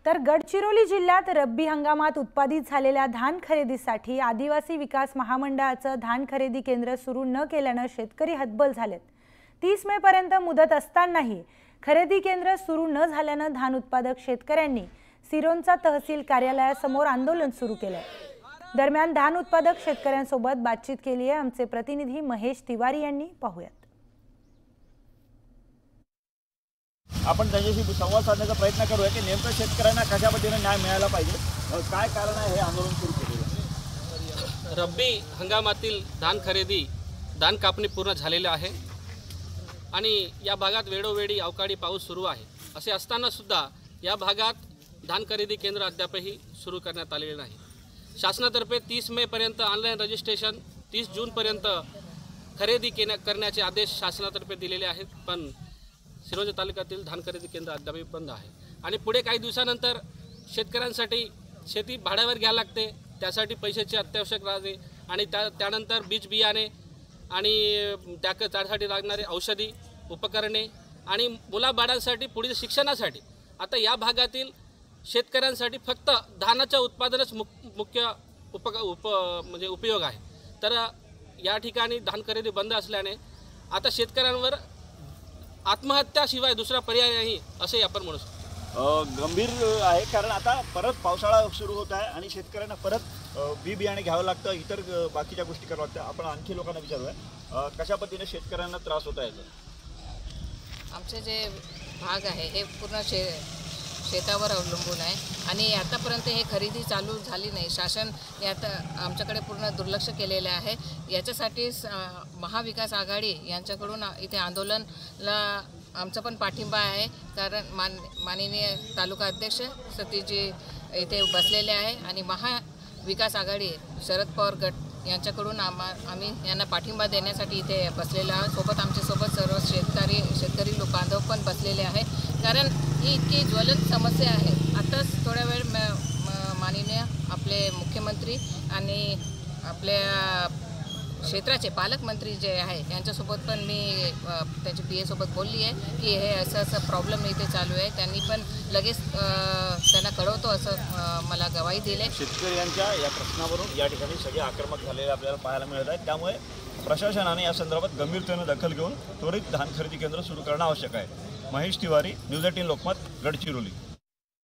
तर गडचिरोली जिल्ह्यात रब्बी हंगामात उत्पादित झालेल्या धान खरेदीसाठी आदिवासी विकास महामंडळाचं धान खरेदी केंद्र सुरू न केल्याने शेतकरी हतबल झालेत। 30 मे पर्यंत मुदत असतानाही खरेदी केंद्र सुरू न झाल्याने धान उत्पादक शेतकऱ्यांनी सिरोंचा तहसील कार्यालयासमोर आंदोलन सुरू केलंय। दरम्यान धान उत्पादक शेतकऱ्यांसोबत बातचीत केली आहे आमचे प्रतिनिधी महेश तिवारी यांनी। पाहूयात। आपण त्यांच्याशी संवाद साधण्याचा प्रयत्न करूया की नेमकं शेतकऱ्यांना कशा पद्धतीने न्याय मिळाला पाहिजे, काय कारण आहे हे आंदोलन सुरू केलेलं। रब्बी हंगामातील धान खरेदी धान कापणी पूर्ण झालेली आहे आणि या भागात वेळोवेळी अवकाळी पाऊस सुरू आहे। असे असताना सुद्धा या भागात धान खरेदी केंद्र अद्यापही सुरू करण्यात आलेले नाही। शासनातर्फे 30 मे पर्यंत ऑनलाईन रजिस्ट्रेशन, 30 जून पर्यंत खरेदी करण्याचे आदेश शासनातर्फे दिलेले आहेत, पण सिरोंचा तालुक्यातील धान खरेदी केंद्र अद्यापही बंद आहे आणि पुढे काही दिवसानंतर शेतकऱ्यांसाठी शेती भाड्यावर घ्यायला लागते, त्यासाठी पैशाची अत्यावश्यक राहते आणि त्यानंतर बीज बियाणे आणि त्यासाठी लागणारे औषधी उपकरणे आणि मुलाबाळांसाठी पुढील शिक्षणासाठी आता या भागातील शेतकऱ्यांसाठी फक्त धानाच्या उत्पादनच मुख्य म्हणजे उपयोग आहे। तर या ठिकाणी धान खरेदी बंद असल्याने आता शेतकऱ्यांवर आत्महत्याशिवाय दुसरा पर्याय नाही असे आपण म्हणू शकतो। गंभीर आहे कारण आता परत पावसाळा सुरू होत आहे आणि शेतकऱ्यांना परत बी बियाणे घ्यावं लागतं, इतर बाकीच्या गोष्टी कराव्या लागतात। आपण आणखी लोकांना विचारूया कशा पद्धतीने शेतकऱ्यांना त्रास होत आहे। आमचे जे भाग आहे हे पूर्ण शेतावर अवलंबून आहे आणि आतापर्यंत हे खरेदी चालू झाली नाही। शासन यात आमच्याकडे पूर्ण दुर्लक्ष केलेले आहे। याच्यासाठी महाविकास आघाडी यांच्याकडून इथे आंदोलनाला आमचा पण पाठिंबा आहे, कारण माननीय तालुका अध्यक्ष सतीशजी इथे बसलेले आहे आणि महाविकास आघाडी शरद पवार गट यांच्याकडून आम्ही यांना पाठिंबा देण्यासाठी इथे बसलेलो आहोत। सोबत आमच्यासोबत सर्व शेतकरी लोक बांधव पण बसलेले आहे, कारण ही इतकी ज्वलंत समस्या आहे। आताच थोड्या वेळ माननीय आपले मुख्यमंत्री आणि आपल्या क्षेत्राचे पालकमंत्री जे आहे यांच्यासोबत पण मी त्यांच्या PA सोबत बोलली आहे की हे असं प्रॉब्लेम इथे चालू आहे। त्यांनी पण लगेच त्यांना कळवतो असं मला गवाही दिली। शेतकऱ्यांच्या या प्रश्नावरून या ठिकाणी सगळे आक्रमक झालेले आपल्याला पाहायला मिळत आहेत, त्यामुळे प्रशासनाने या संदर्भात गंभीरतेने दखल घेऊन त्वरित धान खरेदी केंद्र सुरू करणं आवश्यक आहे। महेश तिवारी, न्यूज 18 लोकमत, गडचिरोली।